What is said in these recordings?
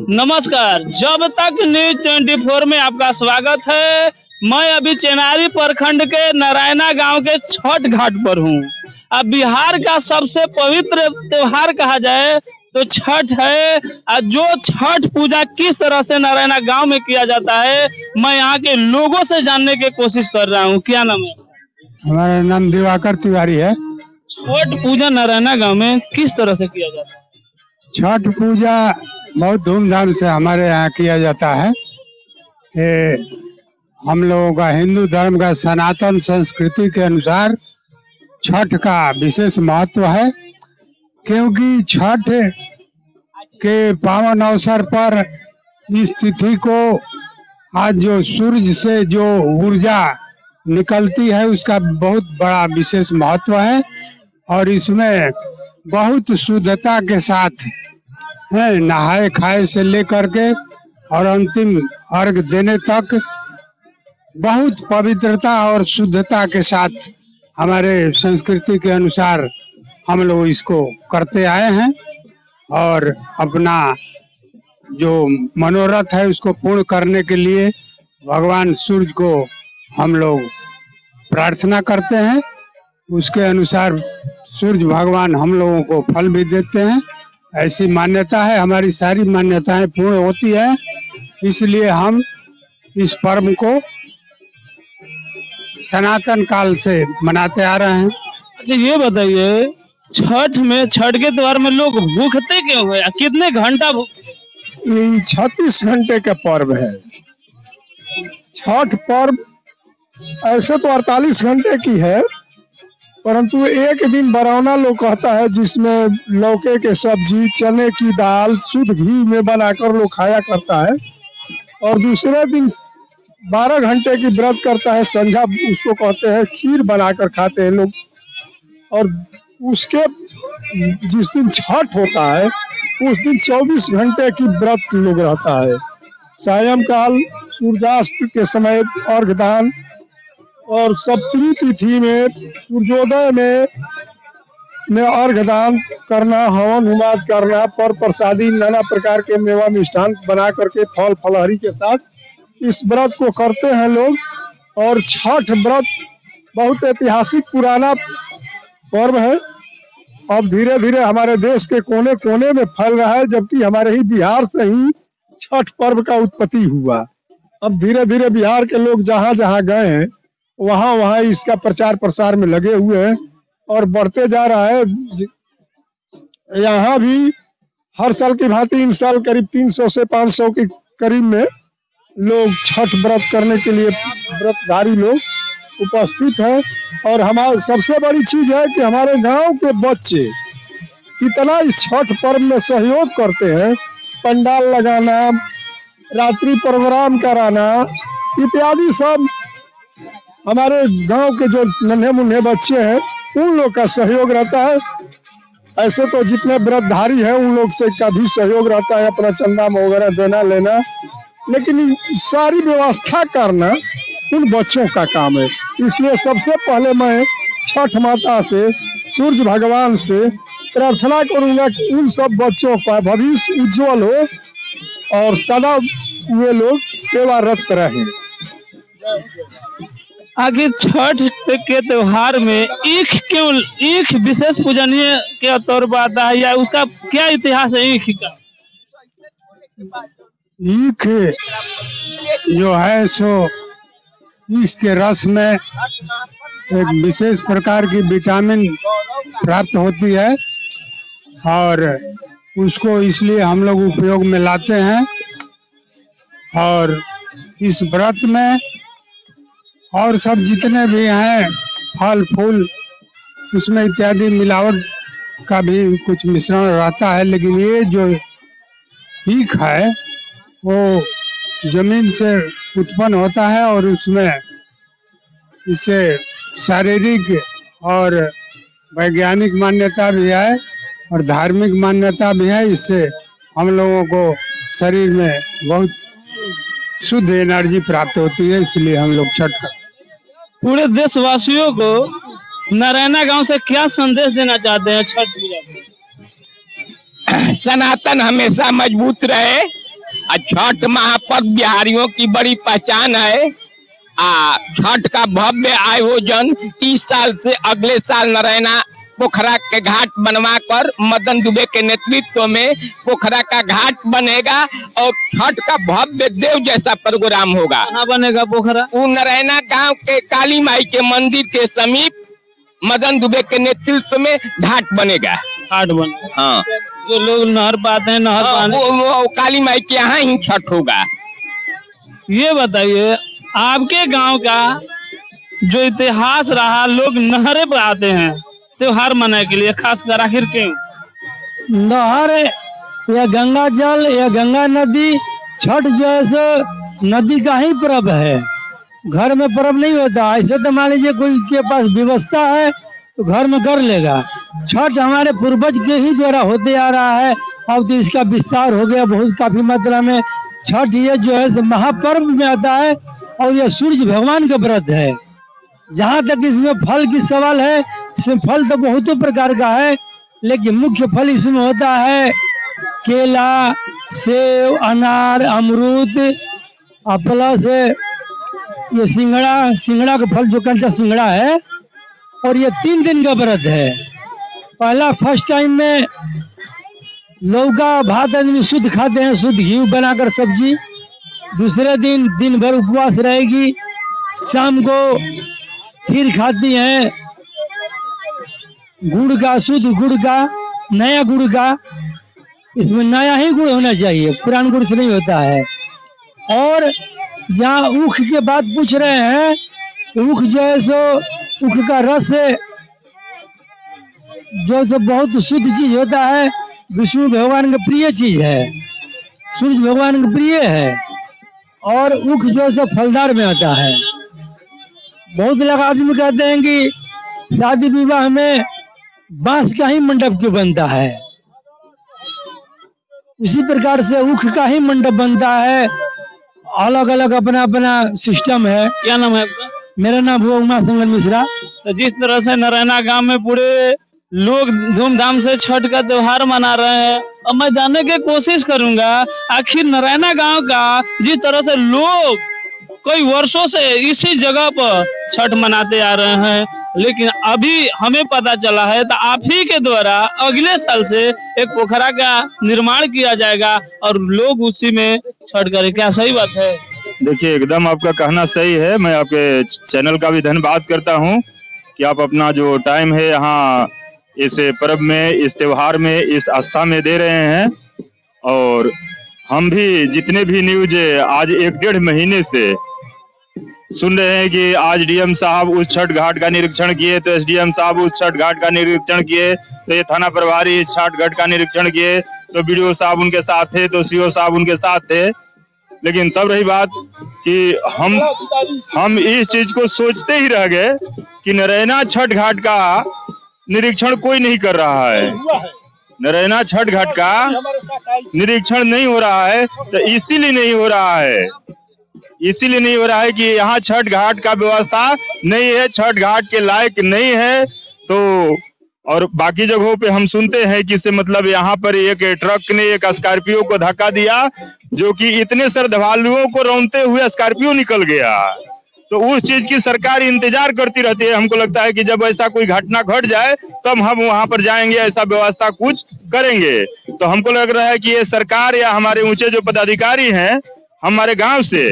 नमस्कार। जब तक न्यूज 24 में आपका स्वागत है। मैं अभी चेनारी प्रखंड के नारायणा गांव के छठ घाट पर हूं। अब बिहार का सबसे पवित्र त्योहार कहा जाए तो छठ है। जो छठ पूजा किस तरह से नारायणा गांव में किया जाता है, मैं यहाँ के लोगों से जानने की कोशिश कर रहा हूँ। क्या नाम है? हमारा नाम दिवाकर तिवारी है। छठ पूजा नारायणा गांव में किस तरह से किया जाता है? छठ पूजा बहुत धूमधाम से हमारे यहाँ किया जाता है। ये हम लोगों का हिंदू धर्म का सनातन संस्कृति के अनुसार छठ का विशेष महत्व है, क्योंकि छठ के पावन अवसर पर इस तिथि को आज जो सूरज से जो ऊर्जा निकलती है उसका बहुत बड़ा विशेष महत्व है। और इसमें बहुत शुद्धता के साथ है, नहाए खाए से लेकर के और अंतिम अर्घ देने तक बहुत पवित्रता और शुद्धता के साथ हमारे संस्कृति के अनुसार हम लोग इसको करते आए हैं। और अपना जो मनोरथ है उसको पूर्ण करने के लिए भगवान सूर्य को हम लोग प्रार्थना करते हैं। उसके अनुसार सूर्य भगवान हम लोगों को फल भी देते हैं। ऐसी मान्यता है, हमारी सारी मान्यताएं पूर्ण होती है, इसलिए हम इस पर्व को सनातन काल से मनाते आ रहे हैं। अच्छा, ये बताइए, छठ के त्योहार में लोग भूखते क्यों है? कितने घंटा भूखते? ये 36 घंटे का पर्व है। छठ पर्व ऐसे तो 48 घंटे की है, परंतु एक दिन बरौना लोग कहता है जिसमें लौके के सब्जी, चने की दाल शुद्ध घी में बनाकर लोग खाया करता है। और दूसरे दिन 12 घंटे की व्रत करता है, संध्या उसको कहते हैं, खीर बनाकर खाते हैं लोग। और उसके जिस दिन छठ होता है उस दिन 24 घंटे की व्रत लोग रहता है। सायंकाल सूर्यास्त के समय अर्घदान और सप्तमी तिथि में सूर्योदय में अर्घदान करना, हवन हुमाद करना, पर प्रसादी नाना प्रकार के मेवा मिष्ठान बना करके फल फलहरी के साथ इस व्रत को करते हैं लोग। और छठ व्रत बहुत ऐतिहासिक पुराना पर्व है। अब धीरे धीरे हमारे देश के कोने कोने में फैल रहा है, जबकि हमारे ही बिहार से ही छठ पर्व का उत्पत्ति हुआ। अब धीरे धीरे बिहार के लोग जहाँ जहाँ गए हैं वहाँ वहाँ इसका प्रचार प्रसार में लगे हुए हैं और बढ़ते जा रहा है। यहाँ भी हर साल की भांति इन साल करीब 300 से 500 के करीब में लोग छठ व्रत करने के लिए व्रतधारी लोग उपस्थित हैं। और हमारे सबसे बड़ी चीज है कि हमारे गांव के बच्चे इतना इस छठ पर्व में सहयोग करते हैं, पंडाल लगाना, रात्रि प्रोग्राम कराना इत्यादि सब हमारे गांव के जो नन्हे मुन्ने बच्चे हैं उन लोग का सहयोग रहता है। ऐसे तो जितने व्रतधारी हैं उन लोग से का भी सहयोग रहता है, अपना चंदा वगैरह देना लेना, लेकिन सारी व्यवस्था करना उन बच्चों का काम है। इसलिए सबसे पहले मैं छठ माता से, सूर्य भगवान से प्रार्थना करूंगा कि उन सब बच्चों का भविष्य उज्जवल हो और सदा वे लोग सेवारत रहें। आखिर छठ के त्योहार में ईख विशेष पूजनीय के तौर पर आता है, या उसका क्या इतिहास है ईख का? ईख जो है सो ईख के रस में एक विशेष प्रकार की विटामिन प्राप्त होती है और उसको इसलिए हम लोग उपयोग में लाते हैं। और इस व्रत में और सब जितने भी हैं फल फूल उसमें इत्यादि मिलावट का भी कुछ मिश्रण रहता है, लेकिन ये जो ईख है वो जमीन से उत्पन्न होता है और उसमें इससे शारीरिक और वैज्ञानिक मान्यता भी है और धार्मिक मान्यता भी है। इससे हम लोगों को शरीर में बहुत शुद्ध एनर्जी प्राप्त होती है, इसलिए हम लोग छठ का। पूरे देशवासियों को नारायणा गांव से क्या संदेश देना चाहते हैं छठ पूजा में? सनातन हमेशा मजबूत रहे, छठ महापर्व बिहारियों की बड़ी पहचान है। छठ का भव्य आयोजन इस साल से अगले साल नरैना पोखरा के घाट बनवाकर मदन दुबे के नेतृत्व में पोखरा का घाट बनेगा और छठ का भव्य देव जैसा प्रोग्राम होगा। कहाँ बनेगा पोखरा? वो नरैना गांव के काली माई के मंदिर के समीप मदन दुबे के नेतृत्व में घाट बनेगा। घाट बनेगा, हाँ। जो लोग नहर पाते हैं, नहर पानी वो काली माई के यहाँ ही छठ होगा। ये बताइए, आपके गांव का जो इतिहास रहा, लोग नहरे पर आते हैं त्योहार मनाने के लिए, खासकर आखिर क्यों? नहर या गंगा जल या गंगा नदी, छठ जैसे नदी का ही पर्व है, घर में पर्व नहीं होता। ऐसे तो मान लीजिए कोई के पास व्यवस्था है तो घर में कर लेगा। छठ हमारे पूर्वज के ही द्वारा होते आ रहा है, अब तो इसका विस्तार हो गया बहुत काफी मात्रा में। छठ ये जो है महापर्व में आता है और यह सूर्य भगवान का व्रत है। जहाँ तक इसमें फल की सवाल है, इसमें फल तो बहुत प्रकार का है, लेकिन मुख्य फल इसमें होता है केला, सेब, अनार, अमरूद, प्लस ये सिंगड़ा का फल जो कंचा सिंगड़ा है। और ये 3 दिन का व्रत है। पहला फर्स्ट टाइम में लौका भात आदमी शुद्ध खाते हैं, शुद्ध घी बनाकर सब्जी। दूसरे दिन दिन भर उपवास रहेगी, शाम को खीर खाती हैं, गुड़ का, शुद्ध गुड़ का, नया गुड़ का। इसमें नया ही गुड़ होना चाहिए, पुरान गुड़ से नहीं होता है। और जहाँ ऊख के बात पूछ रहे हैं, तो ऊख जो है सो ऊख का रस जो सो बहुत शुद्ध चीज होता है, विष्णु भगवान का प्रिय चीज है, सूर्य भगवान का प्रिय है। और ऊख जो है सो फलदार में होता है। बहुत लोग आदमी कहते हैं कि शादी विवाह में बांस का ही मंडप क्यों बनता है। इसी प्रकार से ऊख का ही मंडप बनता है। अलग अलग अपना अपना सिस्टम है। क्या नाम है आपका? मेरा नाम हुआ उमा शंकर मिश्रा। तो जिस तरह से नरैना गांव में पूरे लोग धूमधाम से छठ का त्योहार मना रहे हैं, और मैं जानने की कोशिश करूंगा आखिर नरैना गांव का जिस तरह से लोग कई वर्षों से इसी जगह पर छठ मनाते आ रहे हैं, लेकिन अभी हमें पता चला है तो आप ही के द्वारा अगले साल से एक पोखरा का निर्माण किया जाएगा और लोग उसी में छठ करें। क्या सही बात है? देखिए, एकदम आपका कहना सही है। मैं आपके चैनल का भी धन्यवाद करता हूं कि आप अपना जो टाइम है यहाँ इस पर्व में, इस त्योहार में, इस आस्था में दे रहे हैं। और हम भी जितने भी न्यूज आज 1-1.5 महीने से सुन रहे हैं कि आज डीएम साहब उस छठ घाट का निरीक्षण किए, तो एसडीएम साहब उस छठ घाट का निरीक्षण किए, तो ये थाना प्रभारी छठ घाट का निरीक्षण किए, तो बीडीओ साहब उनके साथ थे, तो सीओ साहब उनके साथ थे। लेकिन तब रही बात कि हम इस चीज को सोचते ही रह गए कि नरैना छठ घाट का निरीक्षण कोई नहीं कर रहा है। नरैना छठ घाट का निरीक्षण नहीं हो रहा है, तो इसीलिए नहीं हो रहा है कि यहाँ छठ घाट का व्यवस्था नहीं है, छठ घाट के लायक नहीं है। तो और बाकी जगहों पे हम सुनते हैं कि से मतलब यहाँ पर एक ट्रक ने एक स्कॉर्पियो को धक्का दिया, जो कि इतने श्रद्धालुओं को रौंदते हुए स्कॉर्पियो निकल गया। तो उस चीज की सरकार इंतजार करती रहती है। हमको लगता है कि जब ऐसा कोई घटना घट जाए तब हम वहां पर जाएंगे, ऐसा व्यवस्था कुछ करेंगे। तो हमको लग रहा है कि ये सरकार या हमारे ऊंचे जो पदाधिकारी हैं हमारे गांव से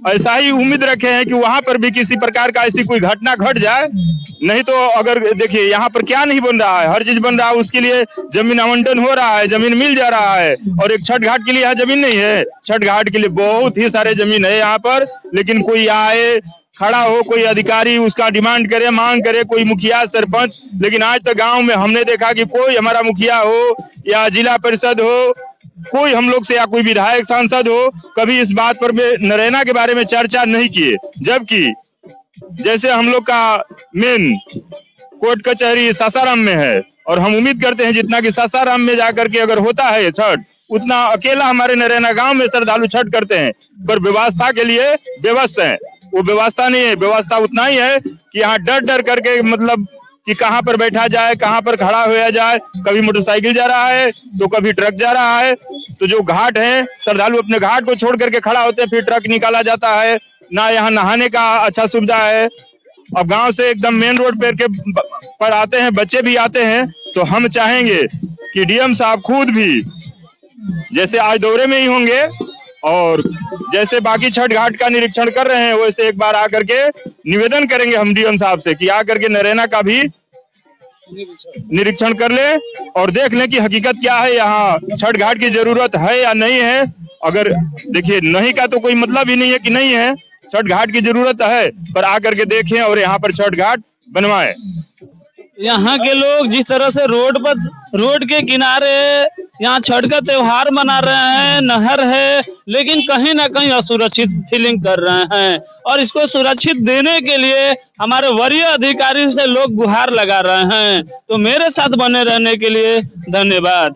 ऐसा ही उम्मीद रखे हैं कि वहां पर भी किसी प्रकार का ऐसी कोई घटना घट जाए। नहीं तो अगर देखिए यहाँ पर क्या नहीं बन रहा है, हर चीज बन रहा है, उसके लिए जमीन आवंटन हो रहा है, जमीन मिल जा रहा है। और एक छठ घाट के लिए यहाँ जमीन नहीं है। छठ घाट के लिए बहुत ही सारे जमीन है यहाँ पर, लेकिन कोई आए खड़ा हो, कोई अधिकारी उसका डिमांड करे, मांग करे, कोई मुखिया सरपंच। लेकिन आज तक गांव में हमने देखा कि कोई हमारा मुखिया हो या जिला परिषद हो, कोई हम लोग से या कोई विधायक सांसद हो, कभी इस बात पर नरैना के बारे में चर्चा नहीं किए। जबकि जैसे हम लोग का मेन कोर्ट कचहरी सासाराम में है, और हम उम्मीद करते हैं जितना कि सासाराम में जाकर के अगर होता है छठ, उतना अकेला हमारे नरैना गांव में श्रद्धालु छठ करते हैं। पर व्यवस्था के लिए व्यवस्था है, वो व्यवस्था नहीं है। व्यवस्था उतना ही है कि यहाँ डर डर करके मतलब कि कहाँ पर बैठा जाए, कहाँ पर खड़ा होया जाए। कभी मोटरसाइकिल जा रहा है तो कभी ट्रक जा रहा है। तो जो घाट है, श्रद्धालु अपने घाट को छोड़ करके खड़ा होते हैं, फिर ट्रक निकाला जाता है ना। यहाँ नहाने का अच्छा सुविधा है। अब गांव से एकदम मेन रोड पर आते हैं, बच्चे भी आते हैं। तो हम चाहेंगे कि डीएम साहब खुद भी जैसे आज दौरे में ही होंगे और जैसे बाकी छठ घाट का निरीक्षण कर रहे हैं, वैसे एक बार आकर के निवेदन करेंगे हम डीएम साहब से कि आकर के नरैना का भी निरीक्षण कर ले और देख लें कि हकीकत क्या है, यहाँ छठ घाट की जरूरत है या नहीं है। अगर देखिए नहीं का तो कोई मतलब ही नहीं है कि नहीं है, छठ घाट की जरूरत है, पर आकर के देखें और यहाँ पर छठ घाट बनवाएं। यहाँ के लोग जिस तरह से रोड के किनारे यहाँ छठ का त्योहार मना रहे हैं, नहर है, लेकिन कहीं ना कहीं असुरक्षित फीलिंग कर रहे हैं और इसको सुरक्षित देने के लिए हमारे वरीय अधिकारी से लोग गुहार लगा रहे हैं। तो मेरे साथ बने रहने के लिए धन्यवाद।